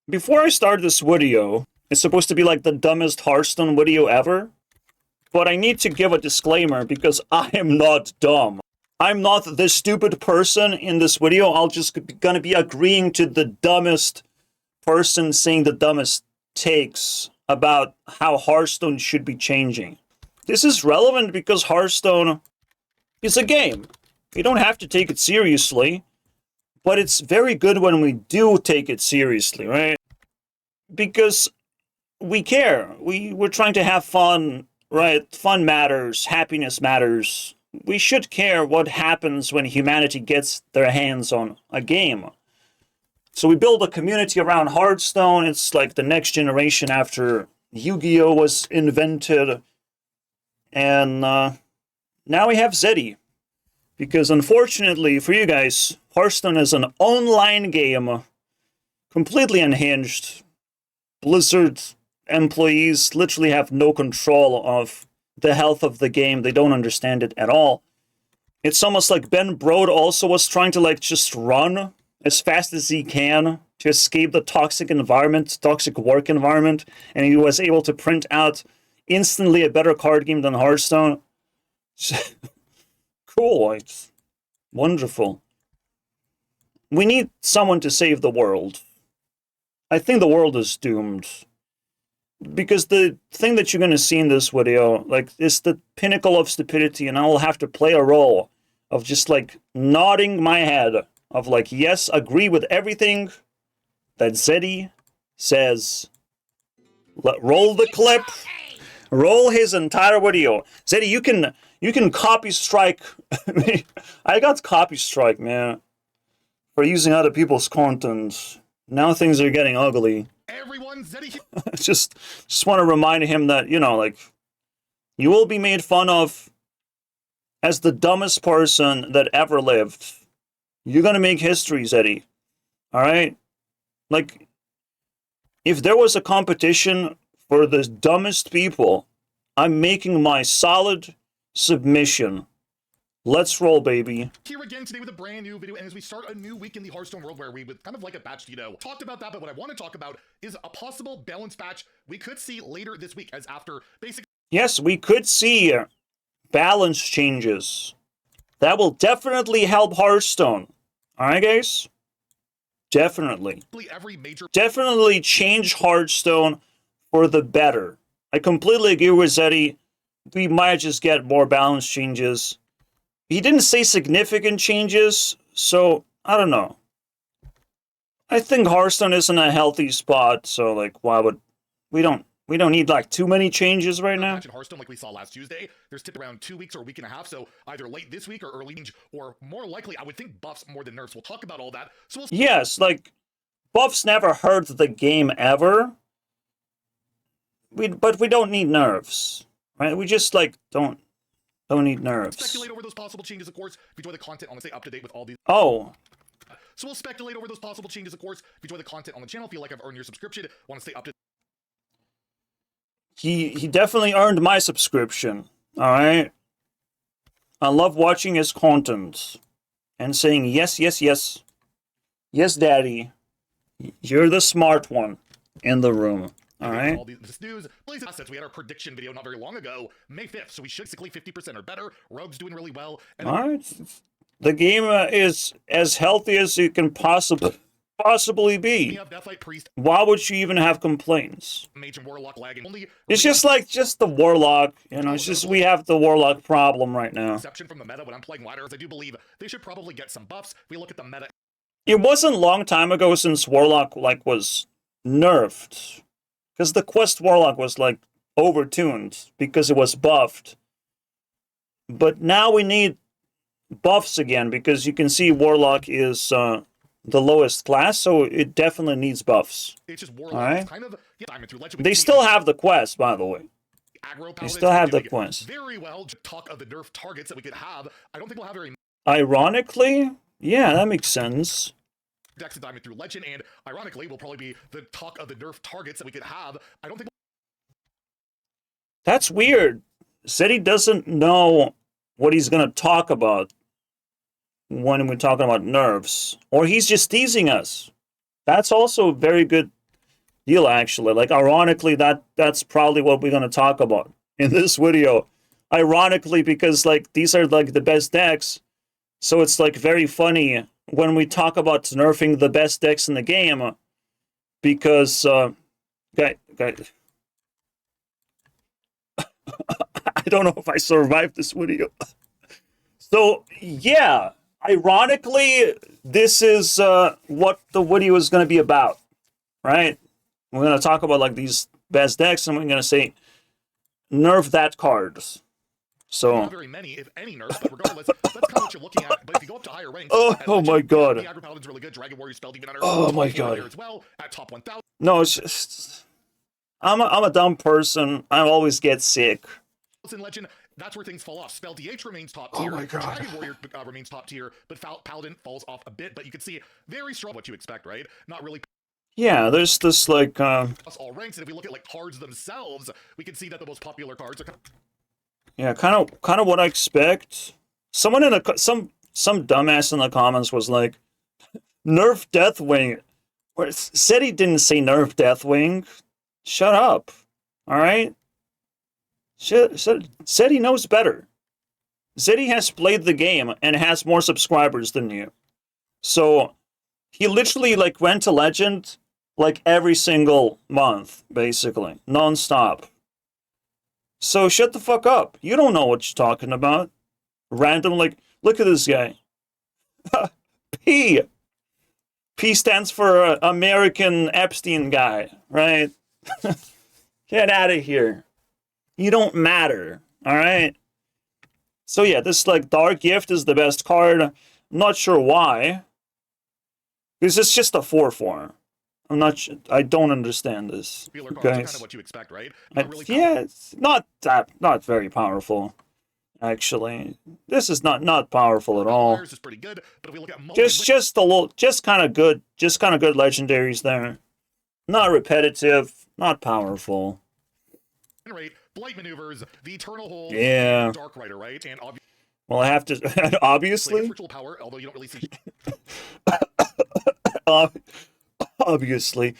Before I start this video, it's supposed to be like the dumbest Hearthstone video ever, but I need to give a disclaimer because I am not dumb. I'm not the stupid person in this video. I'll just gonna be agreeing to the dumbest person saying the dumbest takes about how Hearthstone should be changing. This is relevant because Hearthstone is a game. We don't have to take it seriously, but it's very good when we do take it seriously, right? Because we care. We're trying to have fun, right? Fun matters, happiness matters. We should care what happens when humanity gets their hands on a game. So we build a community around Hearthstone. It's like the next generation after Yu-Gi-Oh was invented. And now we have Zeddy. Because unfortunately for you guys, Hearthstone is an online game, completely unhinged. Blizzard employees literally have no control of the health of the game. They don't understand it at all. It's almost like Ben Brode also was trying to just run as fast as he can to escape the toxic environment, toxic work environment, and he was able to print out instantly a better card game than Hearthstone. Cool, it's wonderful. We need someone to save the world. I think the world is doomed. Because the thing that you're going to see in this video, is the pinnacle of stupidity, and I will have to play a role of just, nodding my head, of, yes, agree with everything that Zeddy says. Roll the clip. Roll his entire video. Zeddy, you can copy strike me. I got copy strike, man, for using other people's content. Now things are getting ugly. Everyone, Zeddy. just want to remind him that, you will be made fun of as the dumbest person that ever lived. You're gonna make history, Zeddy. Alright? If there was a competition for the dumbest people, I'm making my solid submission. Let's roll, baby. Here again today with a brand new video, and as we start a new week in the Hearthstone world where we would kind of like a batch, talked about that, but what I want to talk about is a possible balance patch we could see later this week, as after basically... Yes, we could see balance changes. That will definitely help Hearthstone. Alright, guys? Definitely. Every major... Definitely change Hearthstone for the better. I completely agree with Zeddy. We might just get more balance changes. He didn't say significant changes, so I don't know. I think Hearthstone is in a healthy spot, so why would we don't need too many changes right now. In Hearthstone, like we saw last Tuesday, there's typically around 2 weeks or a week and a half, so either late this week or early change, or more likely, I would think buffs more than nerfs. We'll talk about all that. So yes, buffs never hurt the game ever. But we don't need nerfs, right? We just don't need nerfs. Speculate over those possible changes, of course. If you enjoy the content, I want to stay up to date with all these. Oh. So we'll speculate over those possible changes, of course. If you enjoy the content on the channel, feel like I've earned your subscription, want to stay up to. He definitely earned my subscription. All right. I love watching his content and saying yes, yes, yes, yes, Daddy. You're the smart one in the room. All right. All this news, Blaze Assets. We had our prediction video not very long ago, May 5th. So we should basically 50% or better. Rogue's doing really well. And all right. The game is as healthy as it can possibly be. we have Deathlight Priest, Why would you even have complaints? Mage and Warlock lagging. Only It's just the Warlock. It's just we have the Warlock problem right now. exception from the meta when I'm playing Ladders. I do believe they should probably get some buffs. If we look at the meta. It wasn't a long time ago since Warlock was nerfed. Because the Quest Warlock was overtuned because it was buffed. But now we need buffs again because you can see Warlock is the lowest class, so it definitely needs buffs. It's just Warlock. All right. Kind of diamond through legend. They still have the quest, by the way. They still have the quest. Very well. Talk of the nerf targets that we could have. I don't think we'll have very. Ironically, yeah, that makes sense. Decks of Diamond through Legend, and ironically, will probably be the talk of the nerf targets that we could have. I don't think. That's weird. Zeddy doesn't know what he's going to talk about when we're talking about nerfs. Or he's just teasing us. That's also very good heal, actually. Like, ironically, that's probably what we're gonna talk about in this video. Ironically, because, like, these are, like, the best decks, so it's, like, very funny when we talk about nerfing the best decks in the game, because, guys, I don't know if I survived this video. So, yeah, ironically, this is what the video is going to be about, right? We're going to talk about, like, these best decks, and we're going to say, nerf that card. So, not very many, if any, nerfs, but regardless, that's kind of what you're looking at. But if you go up to higher ranks, oh my god. The Aggro Paladin's really good. Dragon Warrior spelled even under Oh my top god. there as well, at top 1,000. No, it's just, I'm a dumb person. I always get sick. In Legend, that's where things fall off. Spell DH remains top tier. Oh my god. Dragon Warrior remains top tier, but Paladin falls off a bit. But you can see very strong. What you expect, right? Not really. Yeah, there's this, like, all ranks, and if we look at, like, cards themselves, we can see that the most popular cards are yeah, kind of what I expect. Someone in the some dumbass in the comments was like, nerf Deathwing. Zeddy didn't say nerf Deathwing. Shut up. All right. Zeddy knows better. Zeddy has played the game and has more subscribers than you. So he literally, like, went to Legend, like, every single month, basically, non-stop. So shut the fuck up. You don't know what you're talking about. Random, like, look at this guy. P. P stands for American Epstein guy, right? Get out of here. You don't matter, all right? So yeah, this, like, Dark Gift is the best card. I'm not sure why. Because it's just a 4/4. I don't understand this. Cards are kind of what you expect, right? Really yeah, it's not very powerful, actually. This is not powerful at all. Is pretty good, but if we look at just kind of good legendaries there. Not repetitive, not powerful. Blight Maneuvers, the Eternal Hold, yeah. Dark Rider, right? And well, I have to obviously. Ritual power, although you don't really see. Obviously.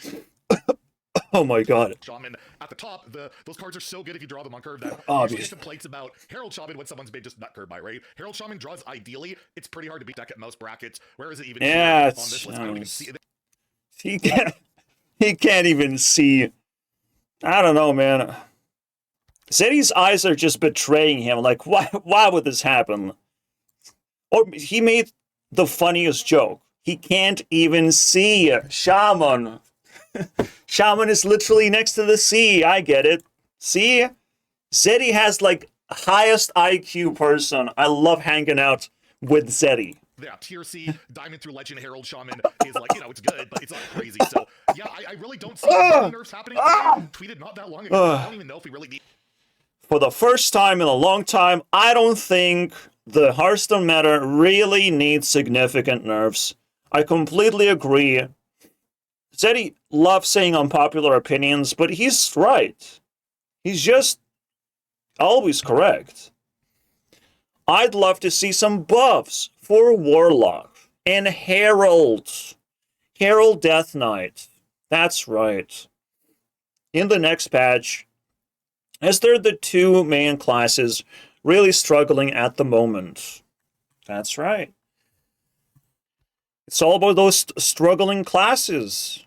Oh my god. Shaman at the top, those cards are so good if you draw them on curve that obviously some plates about Herald Shaman when someone's made just nut curve by, right? Herald Shaman draws ideally, it's pretty hard to beat deck at most brackets. Where is it even on this list? I don't even see it. He can't even see. I don't know, man. Zeddy's eyes are just betraying him. Like, why would this happen? Or he made the funniest joke. He can't even see Shaman. Shaman is literally next to the sea. I get it. See? Zeddy has, like, highest IQ person. I love hanging out with Zeddy. Yeah, Tier C, Diamond through Legend, Herald Shaman is, like, you know, it's good, but it's not crazy. So, yeah, I really don't see any nerfs happening. I tweeted not that long ago. I don't even know if we really need... For the first time in a long time, I don't think the Hearthstone meta really needs significant nerfs. I completely agree. Zeddy loves saying unpopular opinions, but he's right. He's just always correct. I'd love to see some buffs for Warlock and Herald. Herald Death Knight. That's right. In the next patch, as they're the two main classes really struggling at the moment. That's right. It's all about those struggling classes.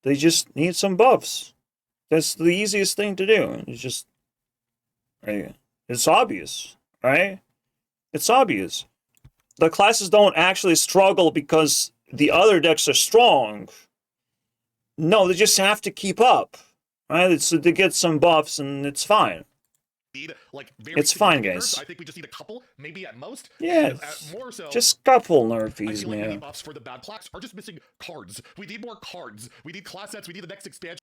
They just need some buffs. That's the easiest thing to do. It's just... it's obvious, right? It's obvious. The classes don't actually struggle because the other decks are strong. No, they just have to keep up, right? So they get some buffs and it's fine. Like, it's fine, guys. I think we just need a couple, maybe at most. Yeah, more so. Just couple nerfies, man. Man. Buffs for the bad class are just missing cards. We need more cards. We need class sets. We need the next expansion.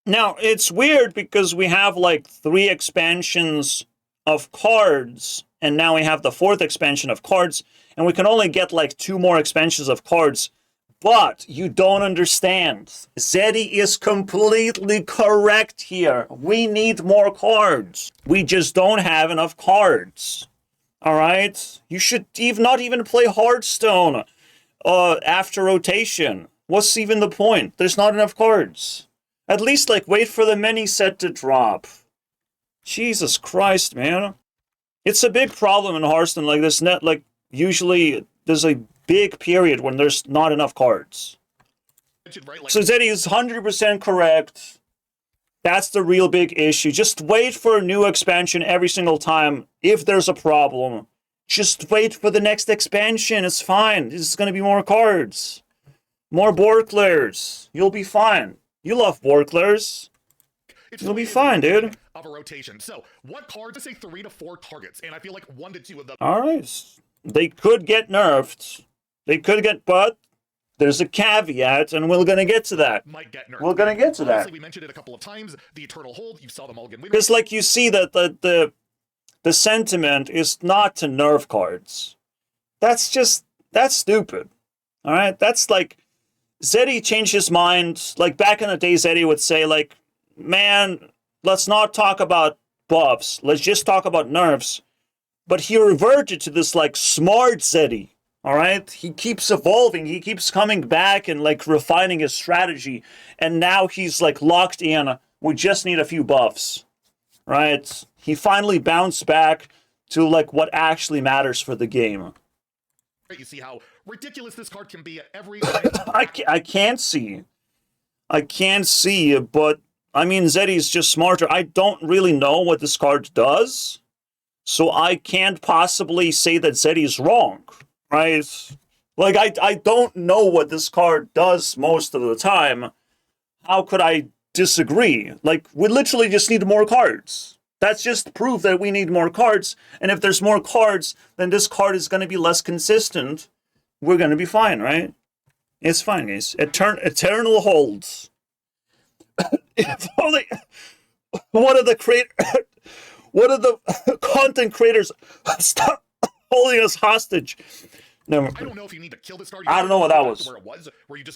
Now, it's weird because we have, like, 3 expansions of cards, and now we have the 4th expansion of cards, and we can only get, like, 2 more expansions of cards. But you don't understand. Zeddy is completely correct here. We need more cards. We just don't have enough cards. All right? You should not even play Hearthstone after rotation. What's even the point? There's not enough cards. At least, like, wait for the mini set to drop. Jesus Christ, man. It's a big problem in Hearthstone. Like, this net, like, usually there's a big period when there's not enough cards. So Zeddy is 100% correct. That's the real big issue. Just wait for a new expansion every single time if there's a problem. Just wait for the next expansion. It's fine. There's going to be more cards. More Borklers. You'll be fine. You love Borklers. You'll be fine, dude. Of a rotation. So, what cards? Let's say 3 to 4 targets, and I feel like 1 to 2 of them. All right. They could get nerfed. They could get, but there's a caveat, and we're gonna get to that. Might get nerfed. We're gonna get to that. We mentioned it a couple of times. The Eternal Hold. You saw them all again. Because, like, you see that the sentiment is not to nerf cards. That's stupid. All right. That's like Zeddy changed his mind. Like back in the day, Zeddy would say, like, man, let's not talk about buffs. Let's just talk about nerfs. But he reverted to this, like, smart Zeddy, all right? He keeps evolving. He keeps coming back and, like, refining his strategy. And now he's, like, locked in. We just need a few buffs, right? He finally bounced back to, like, what actually matters for the game. You see how ridiculous this card can be at every... I can't see. I can't see, but... I mean, Zeddy's just smarter. I don't really know what this card does, so I can't possibly say that Zeddy's wrong, right? Like, I don't know what this card does most of the time. How could I disagree? Like, we literally just need more cards. That's just proof that we need more cards, and if there's more cards, then this card is going to be less consistent. We're going to be fine, right? It's fine, guys. Eternal Holds. If only one of the content creators stop holding us hostage. No, I don't know if you need to kill this card. I don't know what that was.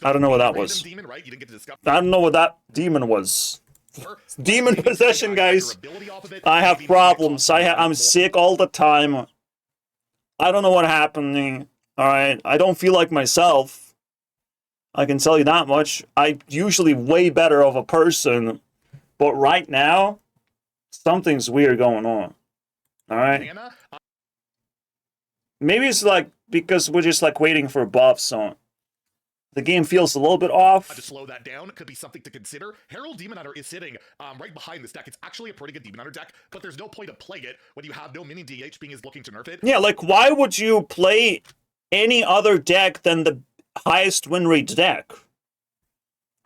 I don't know what that was. Demon, right? You didn't get to discover. I don't know what that demon was. Demon possession, guys. I have problems. I'm sick all the time. I don't know what's happening. All right, I don't feel like myself. I can tell you that much. I'm usually way better of a person, but right now, something's weird going on. All right? Maybe it's like because we're just like waiting for buffs, so the game feels a little bit off. To slow that down could be something to consider. Herald Demon Hunter is sitting right behind this deck. It's actually a pretty good Demon Hunter deck, but there's no point of playing it when you have no mini DH being is looking to nerf it. Yeah, like why would you play any other deck than the highest win rate deck,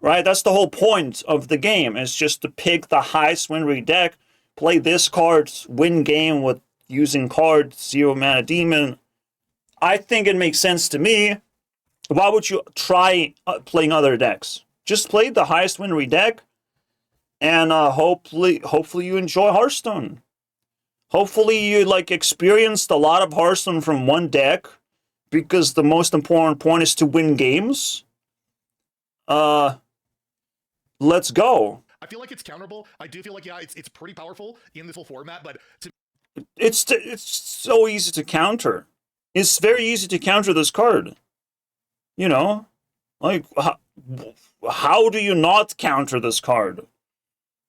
right? That's the whole point of the game, is just to pick the highest win rate deck, play this card, win game with using card, 0 mana demon. I think it makes sense to me. Why would you try playing other decks? Just play the highest win rate deck, and hopefully you enjoy Hearthstone. Hopefully you like experienced a lot of Hearthstone from one deck, because the most important point is to win games. Let's go. I feel like it's counterable. I do feel like, yeah, it's pretty powerful in this whole format, but it's so easy to counter. It's very easy to counter this card. You know, like how do you not counter this card?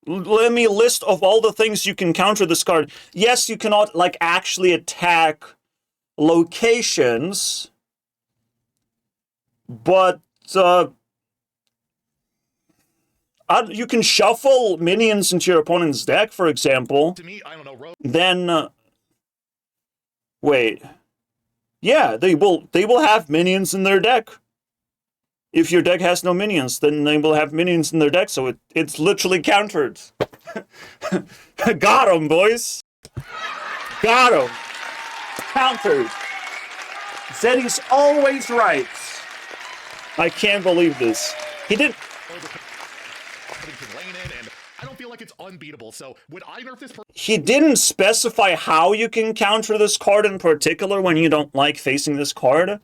Let me list of all the things you can counter this card. Yes, you cannot like actually attack locations, but you can shuffle minions into your opponent's deck, for example. To me, I don't know. Then wait, yeah, they will have minions in their deck. If your deck has no minions, then they will have minions in their deck, so it's literally countered. Got 'em, boys. Got 'em. Countered. Zeddy's always right. I can't believe this. He did. And I don't feel like it's unbeatable. So would I nerf this? He didn't specify how you can counter this card in particular when you don't like facing this card.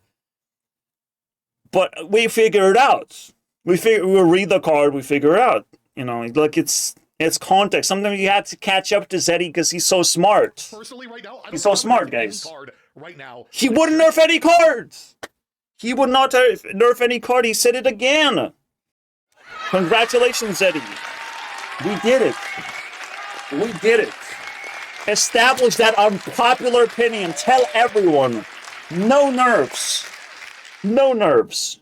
But we figure it out. We read the card. We figure it out. You know, like it's context. Sometimes you have to catch up to Zeddy because he's so smart. Personally, right now, he's so smart, guys. Right now, he wouldn't nerf any cards. He would not nerf any card. He said it again. Congratulations, Zeddy. We did it. We did it. Establish that unpopular opinion. Tell everyone. No nerfs. No nerfs.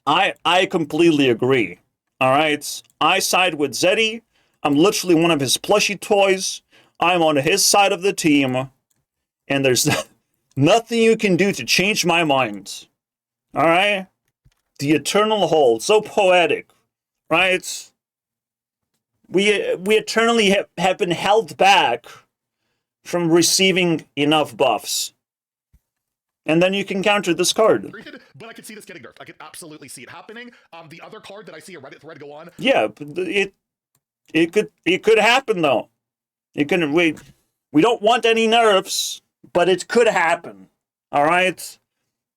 I completely agree. Alright? I side with Zeddy. I'm literally one of his plushie toys. I'm on his side of the team. And there's nothing you can do to change my mind. Alright? The eternal hold. So poetic. Right? We eternally have been held back from receiving enough buffs. And then you can counter this card. But I could see this getting nerfed. I could absolutely see it happening. The other card that I see a Reddit thread go on. Yeah, it could happen though. It can we don't want any nerfs, but it could happen. All right?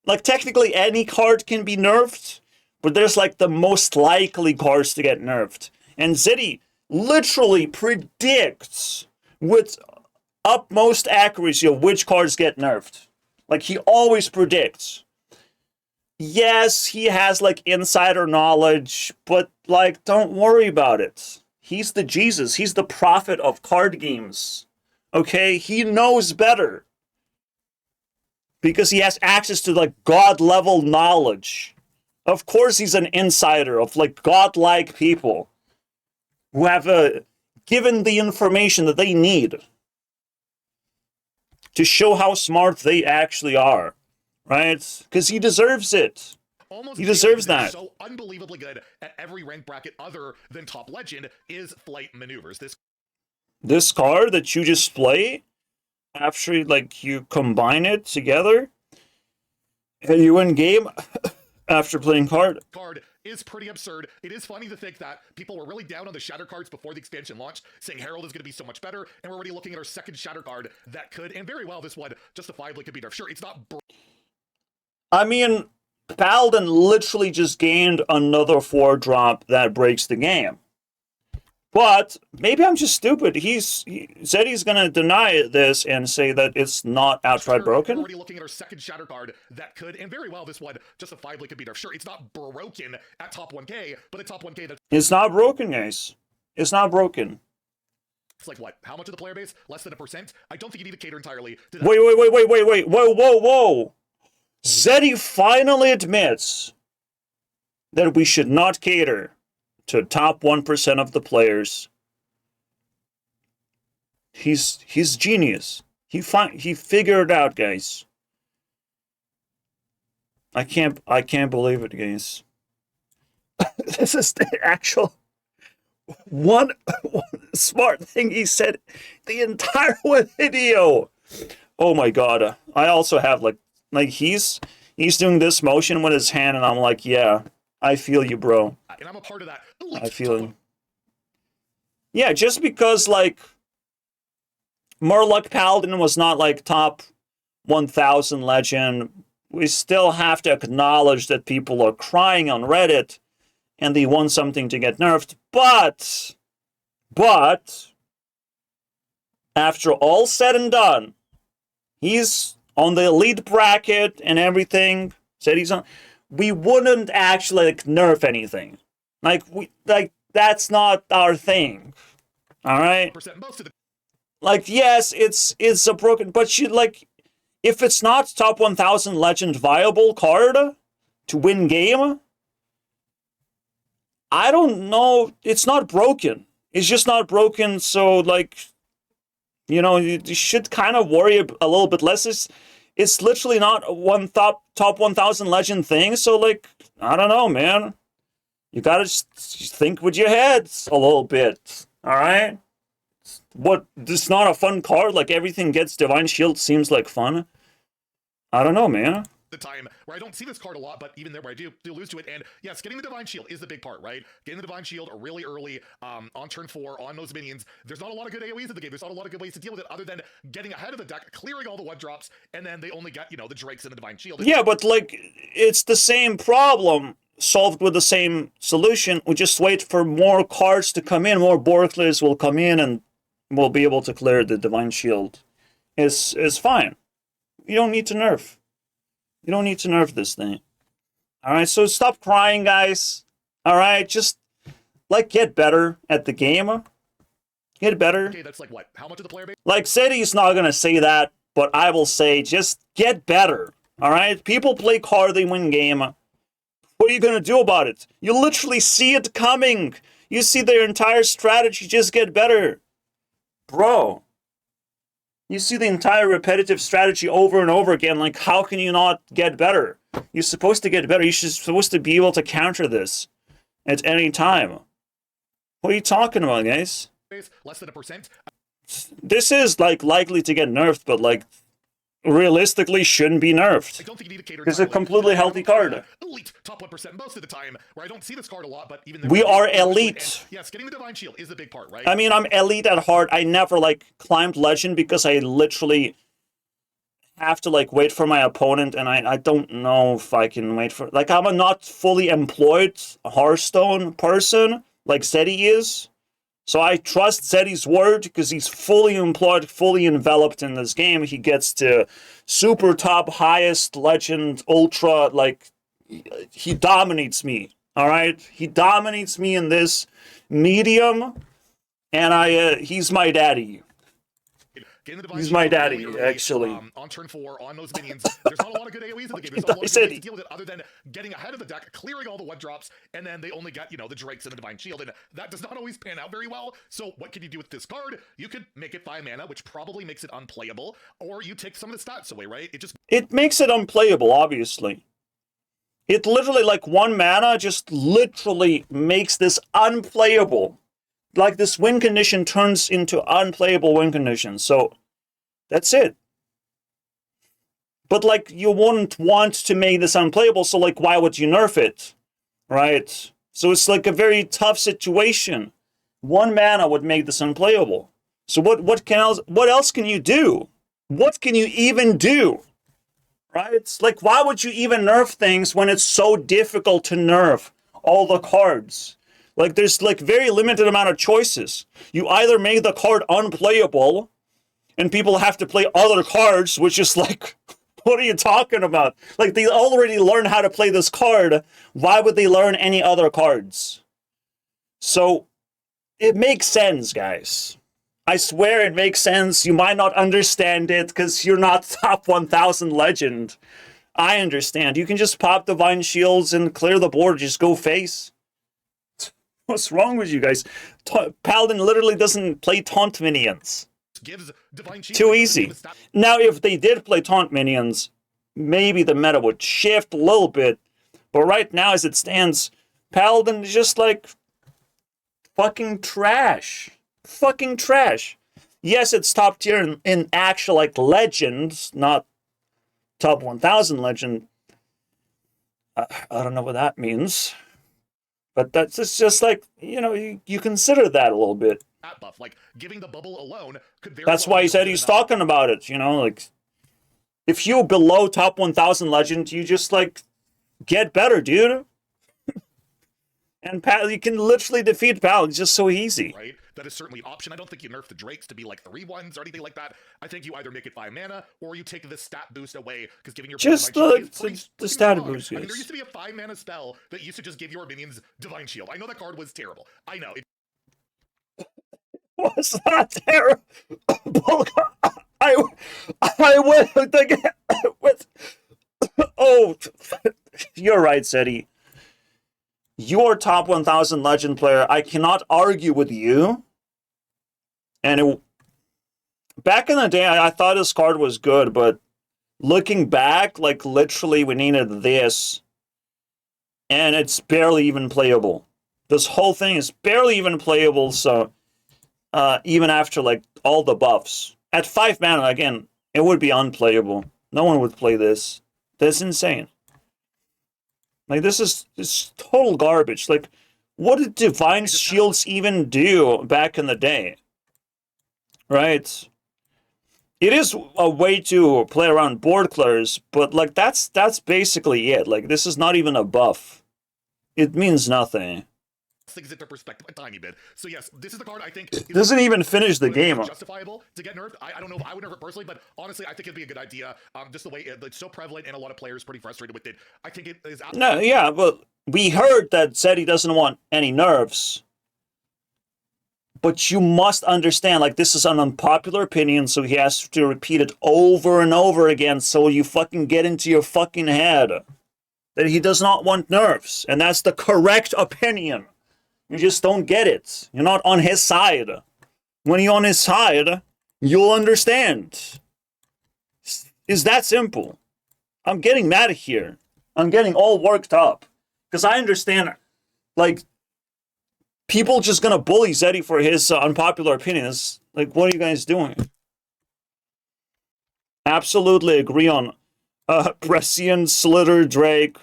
Like technically any card can be nerfed, but there's like the most likely cards to get nerfed. And Zeddy literally predicts with utmost accuracy of which cards get nerfed. Like, he always predicts. Yes, he has, like, insider knowledge, but, like, don't worry about it. He's the Jesus. He's the prophet of card games. Okay? He knows better. Because he has access to, like, God-level knowledge. Of course he's an insider of, like, godlike people who have given the information that they need to show how smart they actually are, right? Because he deserves it. He deserves that. So unbelievably good at every rank bracket other than top legend is flight maneuvers. This card that you just play, after like you combine it together, and you win game after playing card is pretty absurd. It is funny to think that people were really down on the shatter cards before the expansion launched, saying Herald is going to be so much better, and we're already looking at our second shatter card that could, and very well, this one justifiably could be nerfed. Sure, it's not. I mean, Paladin literally just gained another 4-drop that breaks the game. But maybe I'm just stupid. Zeddy's gonna deny this and say that it's not outright broken. We're already looking at our second shatter card that could, and very well, this one justifiably could be nerfed. Sure, it's not broken at top 1k, but at top 1k, that's... It's not broken, guys. It's not broken. It's like what? How much of the player base? Less than 1%? I don't think you need to cater entirely to that. Wait. Whoa. Zeddy finally admits that we should not cater to top 1% of the players. He's genius. He figured it out, guys. I can't believe it, guys. This is the actual one smart thing he said the entire video. Oh my god. I also have like he's doing this motion with his hand and I'm like, yeah, I feel you, bro. And I'm a part of that. I feel you. Yeah, just because, like, Murloc Paladin was not, like, top 1,000 legend, we still have to acknowledge that people are crying on Reddit, and they want something to get nerfed, but, after all said and done, he's on the elite bracket and everything, said he's on... We wouldn't actually like, nerf anything. That's not our thing. Alright? Like, yes, it's a broken, but if it's not top 1,000 legend viable card to win game, I don't know, it's not broken. It's just not broken, so, like, you know, you should kind of worry a little bit less. It's literally not one top 1,000 legend thing, so, like, I don't know, man. You gotta just think with your heads a little bit, alright? What, this is not a fun card? Like, everything gets Divine Shield seems like fun? I don't know, man. The time where I don't see this card a lot, but even there where I do lose to it. And yes, getting the Divine Shield is the big part, right? Getting the Divine Shield really early on turn 4 on those minions. There's not a lot of good AoEs in the game. There's not a lot of good ways to deal with it other than getting ahead of the deck, clearing all the 1-drops, and then they only get, you know, the Drakes and the Divine Shield. Yeah, but like, it's the same problem solved with the same solution. We just wait for more cards to come in, more Borklirs will come in, and we'll be able to clear the Divine Shield. It's fine. You don't need to nerf. You don't need to nerf this thing. Alright, so stop crying, guys. Alright, just, like, get better at the game. Get better. Okay, that's like what? How much of the player base? Like, Zeddy's not gonna say that, but I will say, just get better. Alright? People play card, they win game. What are you gonna do about it? You literally see it coming. You see their entire strategy, just get better. Bro. You see the entire repetitive strategy over and over again, like, how can you not get better? You're supposed to get better. You're supposed to be able to counter this at any time. What are you talking about, guys? Less than 1%. This is, like, likely to get nerfed, but, like, realistically shouldn't be nerfed. I don't think you need to cater. It's a completely healthy card. Elite top 1% most of the time, where I don't see this card a lot, but even we are elite. And yes, getting the Divine Shield is the big part, right? I mean, I'm elite at heart. I never, like, climbed Legend because I literally have to, like, wait for my opponent, and I don't know if I can wait for... Like, I'm a not fully employed Hearthstone person, like Zeddy is. So I trust Zeddy's word, because he's fully employed, fully enveloped in this game. He gets to super top, highest, legend, ultra, like, he dominates me, alright? He dominates me in this medium, and he's my daddy. He's my daddy, actually. On turn 4, on those minions, there's not a lot of good AoEs in the game. There's not a lot of ways to deal with it other than getting ahead of the deck, clearing all the 1-drops, and then they only get, you know, the Drakes and the Divine Shield, and that does not always pan out very well. So what can you do with this card? You could make it 5 mana, which probably makes it unplayable, or you take some of the stats away, right? It makes it unplayable, obviously. It literally, like, 1 mana just literally makes this unplayable. Like, this win condition turns into unplayable win condition, so that's it. But, like, you wouldn't want to make this unplayable, so, like, why would you nerf it? Right? So it's, like, a very tough situation. 1 mana would make this unplayable. So what else can you do? What can you even do? Right? It's like, why would you even nerf things when it's so difficult to nerf all the cards? Like, there's, like, very limited amount of choices. You either make the card unplayable, and people have to play other cards, which is like, what are you talking about? Like, they already learned how to play this card. Why would they learn any other cards? So, it makes sense, guys. I swear it makes sense. You might not understand it, because you're not top 1000 legend. I understand. You can just pop Divine Shields and clear the board. Just go face. What's wrong with you guys? Paladin literally doesn't play taunt minions. Too easy. Now, if they did play taunt minions, maybe the meta would shift a little bit. But right now, as it stands, Paladin is just like fucking trash. Fucking trash. Yes, it's top tier in actual, like, legends, not top 1000 legend. I don't know what that means. But that's just like, you know, you consider that a little bit. Buff, like, giving the bubble alone could very That's why he said he's talking about it, you know, like, if you're below top 1000 legend, you just, like, get better, dude. And you can literally defeat Paladin, it's just so easy. Right? That is certainly an option. I don't think you nerf the Drakes to be like 3/1s or anything like that. I think you either make it 5 mana or you take the stat boost away, because giving your just the stat boost. I mean, there used to be a 5 mana spell that used to just give your minions Divine Shield. I know that card was terrible. I know. Was not terrible. I went again with. Oh, you're right, Zeddy. You're top 1000 legend player. I cannot argue with you. And back in the day, I thought this card was good, but looking back, like, literally we needed this, and it's barely even playable. This whole thing is barely even playable, so even after, like, all the buffs. At 5 mana, again, it would be unplayable. No one would play this. That's insane. Like, this is total garbage. Like, what did Divine Shields even do back in the day? Right? It is a way to play around board clears, but, like, that's basically it. Like, this is not even a buff. It means nothing. things into perspective a tiny bit. So yes, this is the card I think doesn't even finish the game. Justifiable to get nerfed. I don't know if I would nerf it personally, but honestly, I think it'd be a good idea. Just the way it's so prevalent and a lot of players pretty frustrated with it. I think it is. No, yeah, but we heard that Zeddy doesn't want any nerfs. But you must understand, like, this is an unpopular opinion, so he has to repeat it over and over again so you fucking get into your fucking head that he does not want nerfs. And that's the correct opinion. You just don't get it. You're not on his side. When you're on his side, you'll understand. It's that simple. I'm getting mad here. I'm getting all worked up. Because I understand, like, people just gonna bully Zeddy for his unpopular opinions. Like, what are you guys doing? Absolutely agree on Prescient, Slitter, Drake.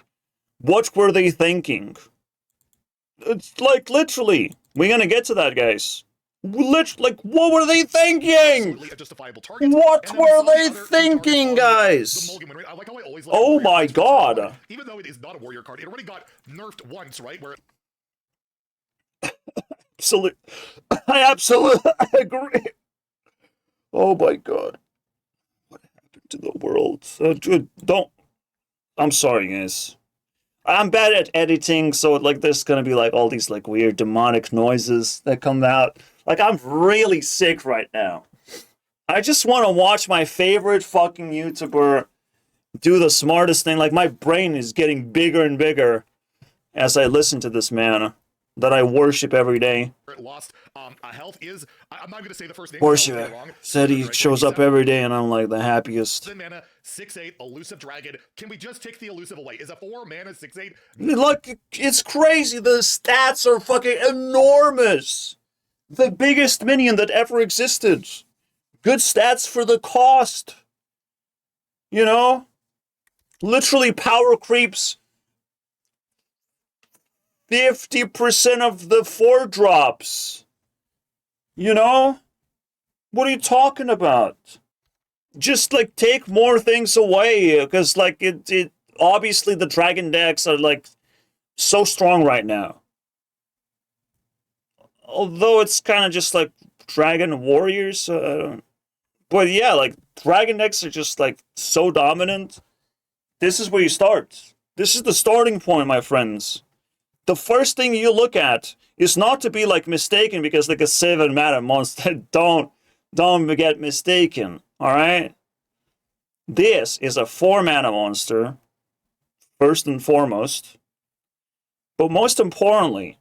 What were they thinking? It's like, literally. We're gonna get to that, guys. Like, what were they thinking? What were they thinking, guys? Oh my god. Even though it is not a warrior card, it already got nerfed once, right? Where I absolutely agree. Oh my god. What happened to the world? Don't. I'm sorry, guys. I'm bad at editing, so like there's gonna be like all these like weird demonic noises that come out. Like, I'm really sick right now. I just want to watch my favorite fucking YouTuber do the smartest thing. Like, my brain is getting bigger and bigger as I listen to this man that I worship every day. Lost health is, I'm not going to say the first name. Worship. Said he shows up every day and I'm like the happiest. Mana, 6/8, elusive dragon. Can we just take the elusive away? Is a 4 mana 6/8? Look, it's crazy. The stats are fucking enormous. The biggest minion that ever existed. Good stats for the cost. You know? Literally power creeps 50% of the 4-drops. You know? What are you talking about? Just, like, take more things away. Because, like, it obviously the dragon decks are, like, so strong right now. Although it's kind of just like Dragon Warriors. But yeah, like Dragon decks are just like so dominant. This is where you start. This is the starting point, my friends. The first thing you look at is not to be like mistaken because like a 7 mana monster. Don't get mistaken. Alright? This is a 4 mana monster. First and foremost. But most importantly,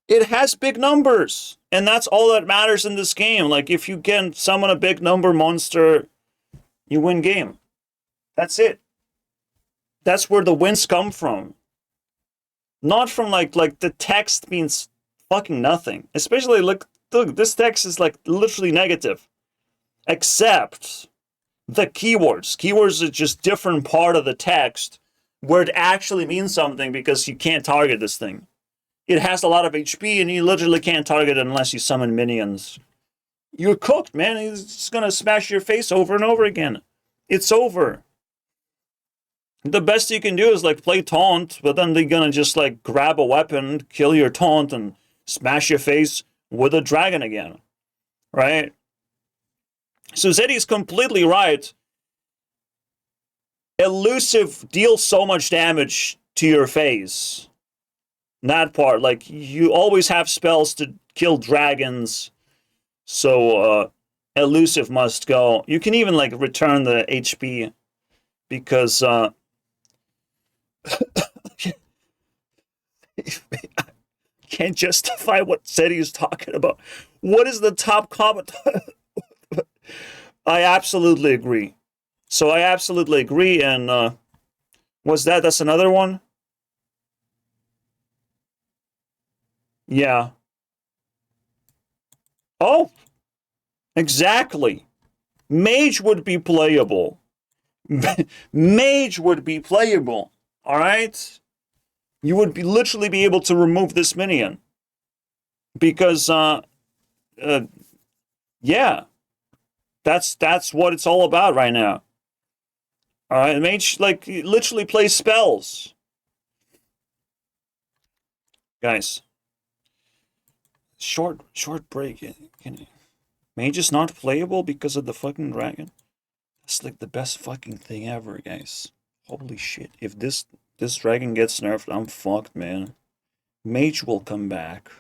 it has big numbers, and that's all that matters in this game. Like, if you can summon a big number monster, you win game. That's it. That's where the wins come from. Not from, like the text means fucking nothing. Especially, look, this text is, like, literally negative. Except the keywords. Keywords are just different part of the text where it actually means something because you can't target this thing. It has a lot of HP and you literally can't target it unless you summon minions. You're cooked, man. He's just gonna smash your face over and over again. It's over. The best you can do is like play taunt, but then they're gonna just like grab a weapon, kill your taunt, and smash your face with a dragon again. Right? So Zeddy's completely right. Elusive deals so much damage to your face. That part, like, you always have spells to kill dragons, so elusive must go. You can even, like, return the HP, because, can't justify what Zeddy is talking about. What is the top comment? I absolutely agree. So I absolutely agree, and that's another one? Yeah. Oh! Exactly. Mage would be playable. Mage would be playable. Alright? You would literally be able to remove this minion. Because, yeah. That's what it's all about right now. Alright, mage, like, literally plays spells. Guys, short break. Mage is not playable because of the fucking dragon. That's like the best fucking thing ever, guys. Holy shit! If this dragon gets nerfed, I'm fucked, man. Mage will come back.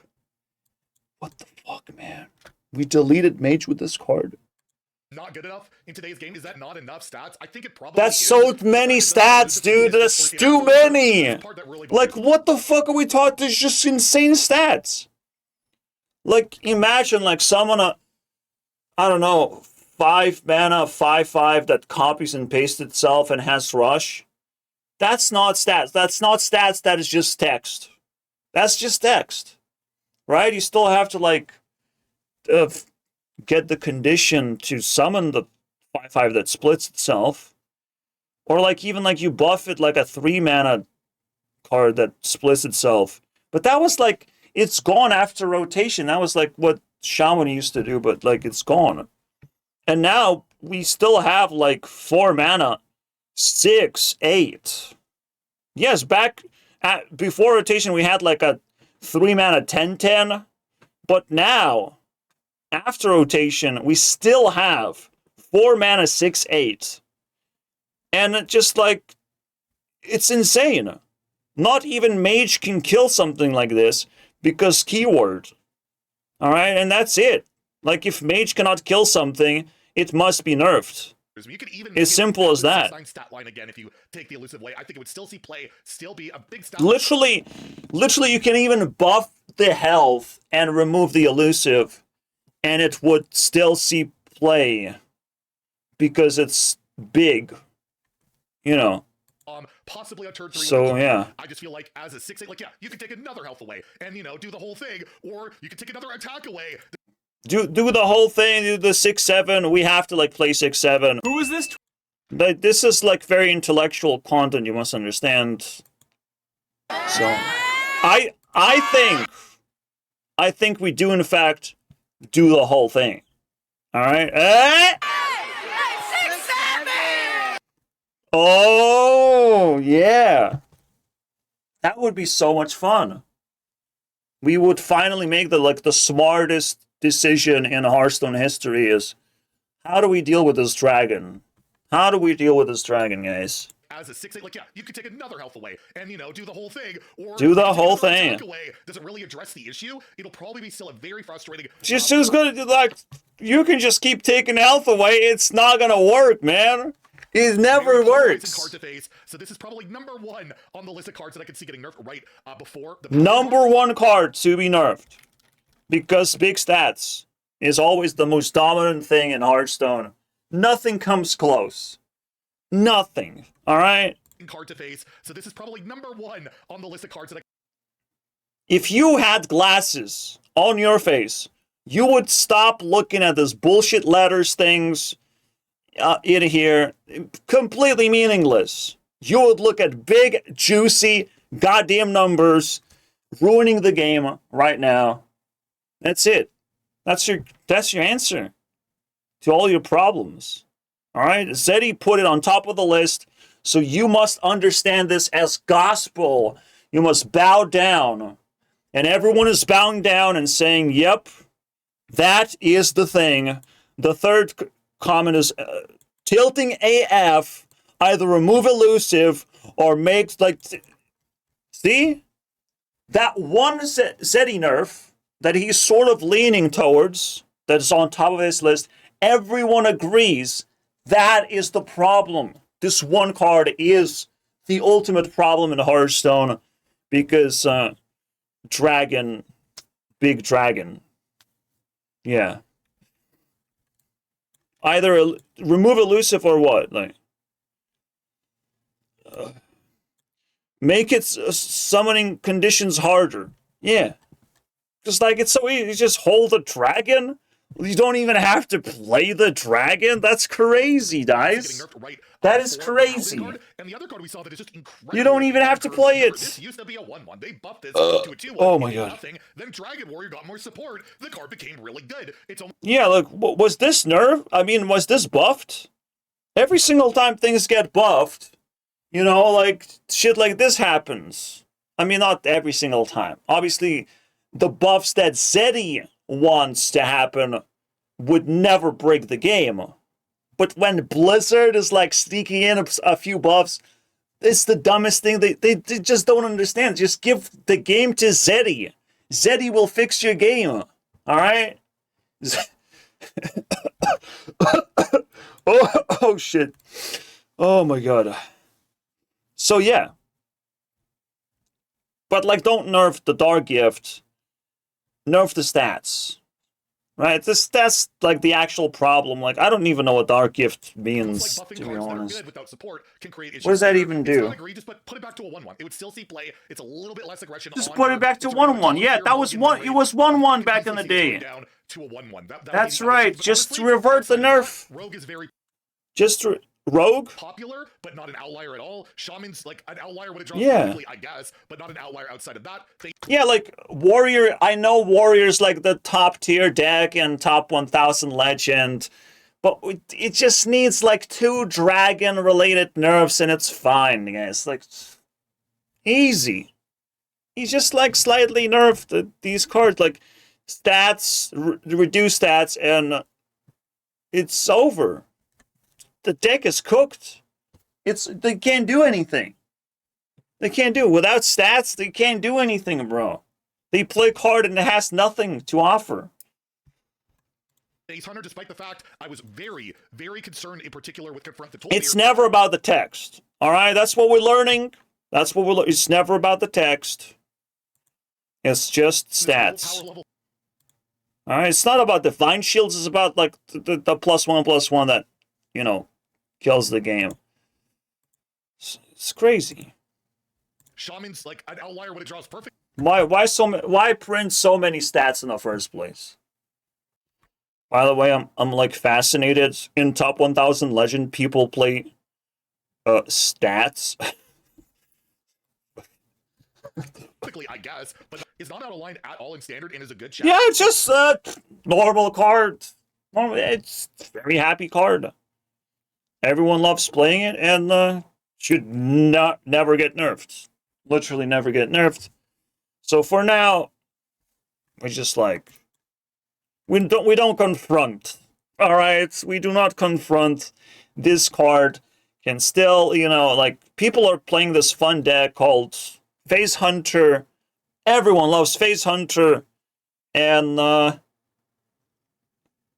What the fuck, man? We deleted Mage with this card. Not good enough in today's game. Is that not enough stats? I think it probably That's is. so many stats, dude. That's too many. Like, what the fuck are we taught? There's just insane stats. Like, imagine, like, someone, I don't know, 5 mana, 5/5 that copies and pastes itself and has rush. That's not stats. That's not stats. That is just text. That's just text. Right? You still have to, like, get the condition to summon the 5/5 that splits itself. Or like even like you buff it like a 3 mana card that splits itself. But that was like, it's gone after rotation. That was like what Shaman used to do, but like it's gone. And now we still have like 4 mana, 6, 8. Yes, back before rotation we had like a 3 mana 10/10. But now, after rotation, we still have 4 mana 6/8. And it just like, it's insane. Not even Mage can kill something like this because keyword. Alright, and that's it. Like if Mage cannot kill something, it must be nerfed. You could even as simple as that. Stat line again if you take the elusive away. I think it would still see play, still be a big stat. Literally, you can even buff the health and remove the elusive, and it would still see play because it's big, you know. Possibly on turn 3. So yeah, I just feel like as a 6/8, like you could take another health away and do the whole thing, or you could take another attack away. Do the whole thing. Do the 6/7. We have to like play 6/7. Who is this? But this is like very intellectual content. You must understand. So, I think we do in fact do the whole thing. All right. Oh yeah, that would be so much fun. We would finally make the smartest decision in Hearthstone history is, how do we deal with this dragon? How do we deal with this dragon, guys? As a 6/8, like you could take another health away and do the whole thing, or do the whole thing. Away. Does it really address the issue? It'll probably be still a very frustrating. Just gonna like, you can just keep taking health away. It's not gonna work, man. It never works. Card to face. So this is probably number 1 on the list of cards that I could see getting nerfed right before the number 1 card to be nerfed, because big stats is always the most dominant thing in Hearthstone. Nothing comes close. Nothing. All right. Card to face. So this is probably number 1 on the list of cards that If you had glasses on your face, you would stop looking at this bullshit letters things in here, completely meaningless. You would look at big, juicy, goddamn numbers, ruining the game right now. That's it. That's your answer to all your problems. All right? Zeddy put it on top of the list, so you must understand this as gospel. You must bow down. And everyone is bowing down and saying, yep, that is the thing. The third comment is tilting AF, either remove elusive or make like, see? That one Zeddy nerf that he's sort of leaning towards, that is on top of his list, everyone agrees that is the problem. This one card is the ultimate problem in Hearthstone because dragon, big dragon. Yeah. Either remove elusive or what? Like, make it summoning conditions harder. Yeah. Just like it's so easy. You just hold the dragon. You don't even have to play the dragon. That's crazy, guys. That is crazy. And the other card we saw that is just incredible. You don't even have to play it. This used to be a 1/1. They buffed this to a 2/1. Oh my god. Nothing. Then Dragon Warrior got more support. The card became really good. It's yeah, look, was this nerf? I mean, was this buffed? Every single time things get buffed, like shit like this happens. I mean, not every single time. Obviously, the buffs that Zeddy wants to happen would never break the game. But when Blizzard is like sneaking in a few buffs, it's the dumbest thing. They just don't understand. Just give the game to Zeddy. Zeddy will fix your game. Alright? oh shit. Oh my god. So yeah. But like, don't nerf the Dark Gift. Nerf the stats. Right? That's like the actual problem. Like, I don't even know what Dark Gift means, like to be honest. without support can create issues. What does that even do? It's not egregious, but put it back to a 1-1. It would still see play. It's a little bit less aggression. Just put it back to 1-1. Yeah, that was one. It was 1-1 back in the day. Down to a 1-1. That's right. Just to revert the nerf. Rogue is very just Rogue? Popular, but not an outlier at all. Shaman's like an outlier when it draws quickly, I guess, but not an outlier outside of that. Yeah, like Warrior, I know Warrior's like the top tier deck and top 1000 legend, but it just needs like 2 dragon related nerfs and it's fine, guys. Like, easy. He just like slightly nerfed these cards, like stats, reduce stats, and it's over. The deck is cooked. They can't do anything. They can't do it. Without stats, they can't do anything, bro. They play a card and it has nothing to offer. Ace Hunter, despite the fact I was very, very concerned in particular with Confront the Tool. It's never about the text. Alright, that's what we're learning. That's what we're learning. It's never about the text. It's just stats. Alright, it's not about Divine Shields, it's about like the +1/+1 that, you know, kills the game. It's crazy. Shaman's like an outlier when it draws perfect. Why print so many stats in the first place? By the way, I'm like fascinated. In top 1000 legend, people play stats. Quickly, I guess, but it's not out of line at all in standard and is a good check. Yeah, it's just a normal card. It's a very happy card. Everyone loves playing it and should never get nerfed. Literally never get nerfed. So for now, we just like we don't confront. All right, we do not confront. This card can still, you know, like people are playing this fun deck called Phase Hunter. Everyone loves Phase Hunter, and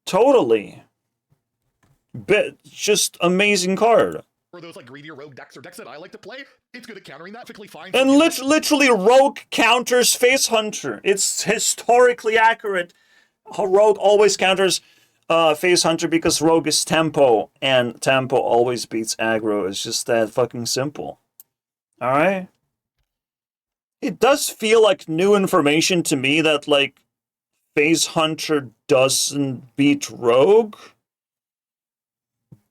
totally. Just amazing card. For those like greedier rogue decks or decks that I like to play, it's good at countering that. Typically fine. And literally, Rogue counters Phase Hunter. It's historically accurate. Rogue always counters Phase Hunter because Rogue is tempo, and tempo always beats aggro. It's just that fucking simple. Alright? It does feel like new information to me that, like, Phase Hunter doesn't beat Rogue.